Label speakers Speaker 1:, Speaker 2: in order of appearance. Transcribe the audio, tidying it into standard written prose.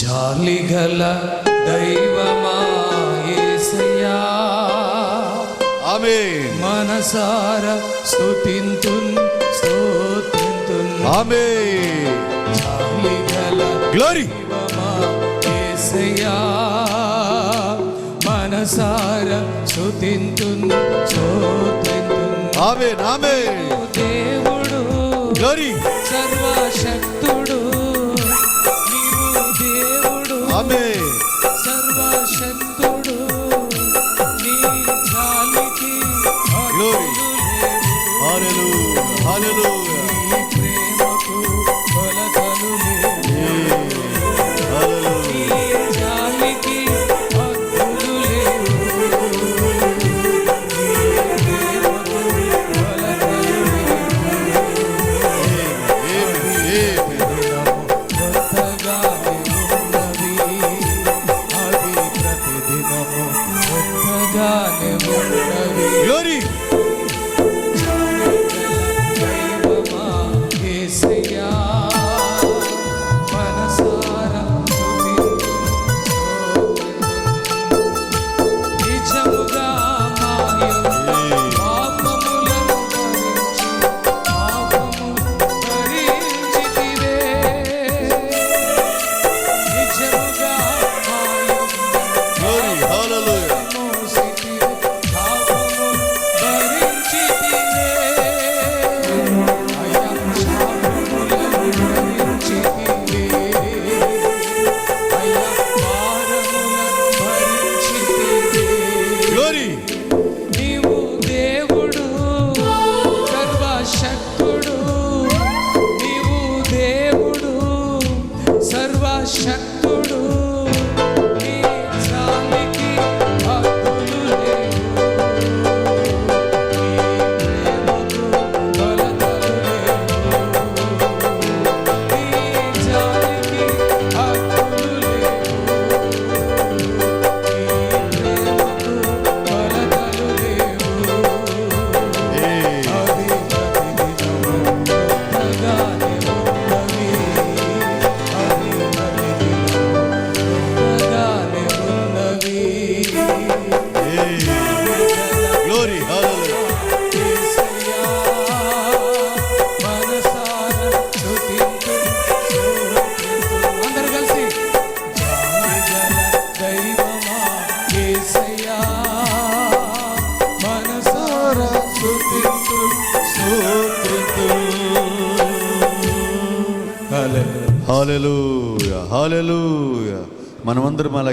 Speaker 1: జాలిగల దైవమా యేసయ్యా,
Speaker 2: ఆమేన్.
Speaker 1: మనసారా స్తుతింతున్ స్తోత్రింతున్,
Speaker 2: ఆమేన్.
Speaker 1: జాలిగల
Speaker 2: గ్లోరీ
Speaker 1: దైవమా యేసయ్యా, మనసారా స్తుతింతున్ స్తోత్రింతున్.
Speaker 2: ఆమేన్. ఆమేన్.
Speaker 1: దేవుడు
Speaker 2: గ్లోరీ
Speaker 1: సర్వశక్తుడు, నీవు దేవుడు
Speaker 2: ఆమేన్.
Speaker 1: సర్వశక్తుడు, నీ జాలికి
Speaker 2: గ్లోరీ
Speaker 1: హల్లెలూయా,
Speaker 2: హల్లెలూయా హల్లెలూయా
Speaker 1: నీ ప్రేమకు కొలతలు లేవు, నీ జాలికి హద్దులు లేవు, నీ ప్రేమకు కొలతలు లేవు. కొత్తగానే ఉన్నవి, అవి ప్రతిదినము కొత్తగానే ఉన్నవి.
Speaker 2: గ్లోరీ
Speaker 1: దైవమా యేసయ్యా, మనసారా స్తుతింతున్, నిజముగా మాయు పాపములను భరించి పాపము భరించితివే, నిజముగా మాయు
Speaker 2: గ్లోరీ హల్లెలూయా
Speaker 1: మోసితివే, పాపము భరించితివే, అయ్యా శాపములను భరించితివే, అయ్యా భారములను భరించితివే.
Speaker 2: గ్లోరీ
Speaker 1: నీవు దేవుడు సర్వశక్తుడు, నీవు దేవుడు సర్వశక్తుడు, నీ జాలికి హద్దులు లేవు, నీ ప్రేమకు కొలతలు లేవు, నీ జాలికి హద్దులు లేవు, నీ ప్రేమకు కొలతలు లేవు. అవి ప్రతిదినము కొత్తగానే ఉన్నవి, అవి ప్రతిదినము కొత్తగానే ఉన్నవి.
Speaker 2: గ్లోరీ హల్లెలూయా
Speaker 1: యేసయ్యా, మనసారా స్తుతింతున్ స్తోత్రింతున్. అందరూ కలిసి జాలిగల దైవమా యేసయ్యా, మనసారా స్తుతింతున్ స్తోత్రింతున్. హల్లెలూయా.
Speaker 2: హల్లెలూయా హల్లెలూయా. మనమందరం అలా